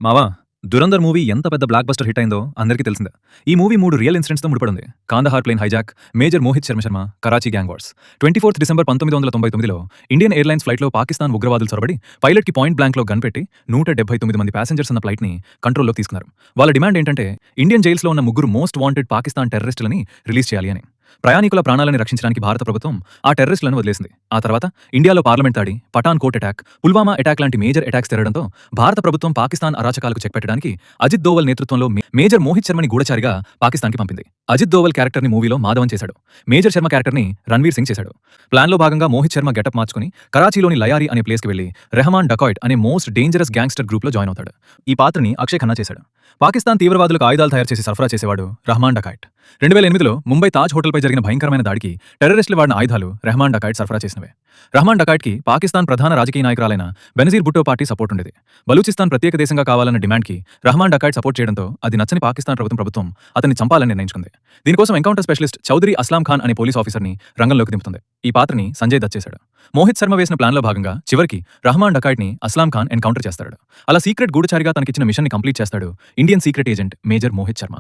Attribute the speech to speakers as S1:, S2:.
S1: మావా 'దురంధర్' మూవీ ఎంత పెద్ద బ్లాక్ బస్టర్ హిట్ అయిందో అందరికీ తెలిసిందే. ఈ మూవీ 3 రియల్ ఇన్సిడెంట్స్‌తో ముడిపడింది. Kandahar plane hijack, major Mohit Sharma, Karachi gang wars. 24 December 1999లో ఇండియన్ ఎయిర్‌లైన్స్ ఫ్లైట్‌లో పాకిస్తాన్ ఉగ్రవాదులు చొరబడి పైలట్‌కి పాయింట్ బ్లాంక్‌లో గన్ పెట్టి 179 మంది ప్యాసింజర్స్ ఉన్న ఫ్లైట్‌ని కంట్రోల్‌లోకి తీసుకున్నారు. వాళ్ళ డిమాండ్ ఏంటంటే ఇండియన్ జైల్స్‌లో ఉన్న ముగ్గురు మోస్ట్ వాంటెడ్ పాకిస్తాన్ టెర్రరిస్టులని రిలీజ్ చేయాలి అని. ప్రయాణికుల ప్రాణాలని రక్షించడానికి భారత ప్రభుత్వం ఆ టెర్రరిస్టులను వదిలేసింది. ఆ తర్వాత ఇండియాలో పార్లమెంట్ దాడి, Pathankot attack, Pulwama attack లాంటి మేజర్ అటాక్స్ జరగడంతో భారత ప్రభుత్వం పాకిస్తాన్ అరాచకాలకు చెక్ పెట్టడానికి అజిత్ దోవల్ నేతృత్వంలో మేజర్ మోహిత్ శర్మని గూఢచారిగా పాకిస్తాన్‌కి పంపింది. అజిత్ దోవల్ క్యారెక్టర్‌ని మూవీలో మాధవన్ చేశాడు. మేజర్ శర్మ క్యారెక్టర్‌ని రణ్వీర్ సింగ్ చేశాడు. ప్లాన్‌లో భాగంగా మోహిత్ శర్మ గెటప్ మార్చుకుని కరాచీలోని లయారీ అనే ప్లేస్‌కి వెళ్లి రెహమాన్ డకాయిట్ అనే మోస్ట్ డేంజరస్ గ్యాంగ్స్టర్ గ్రూప్‌లో జాయిన్ అవుతాడు. ఈ పాత్రని అక్షయ్ ఖన్నా చేశాడు. పాకిస్తాన్ తీవ్రవాదులకు ఆయుధాలు తయారు చేసి సరఫరా చేసేవాడు రహమాన్ డకాయిట్. 2008లో ముంబై తాజ్ హోటల్‌పై జరిగిన భయంకరమైన దాడికి టెర్రరిస్టులు వాడిన ఆయుధాలు రెహమాన్ డకాయిట్ సరఫరా చేసినవే. రహమాన్ డకాయిట్‌కి పాకిస్తాన్ ప్రధాన రాజకీయ నాయకురాలైన బెనజీర్ భుట్టో పార్టీ సపోర్ట్ ఉండేది. బలూచిస్తాన్ ప్రత్యేక దేశంగా కావాలన్న డిమాండ్‌కి రహమాన్ డకాయిట్ సపోర్ట్ చేయడంతో అది నచ్చని పాకిస్తాన్ ప్రభుత్వం అతన్ని చంపాలని నిర్ణయించుకుంది. దీనికోసం ఎన్కౌంటర్ స్పెషలిస్ట్ చౌదరి అస్లాం ఖాన్ అనే పోలీస్ ఆఫీసర్‌ని రంగంలోకి దింపుతుంది. ఈ పాత్రని సంజయ్ దత్ చేశాడు. మోహిత్ శర్మ వేసిన ప్లాన్‌లో భాగంగా చివరికి రహమాన్ డకాయిట్‌ని అస్లాం ఖాన్ ఎన్కౌంటర్ చేస్తాడు. అలా సీక్రెట్ గూఢచారిగా తనకిచ్చిన మిషన్‌ని కంప్లీట్ చేస్తాడు Indian secret agent major Mohit Sharma.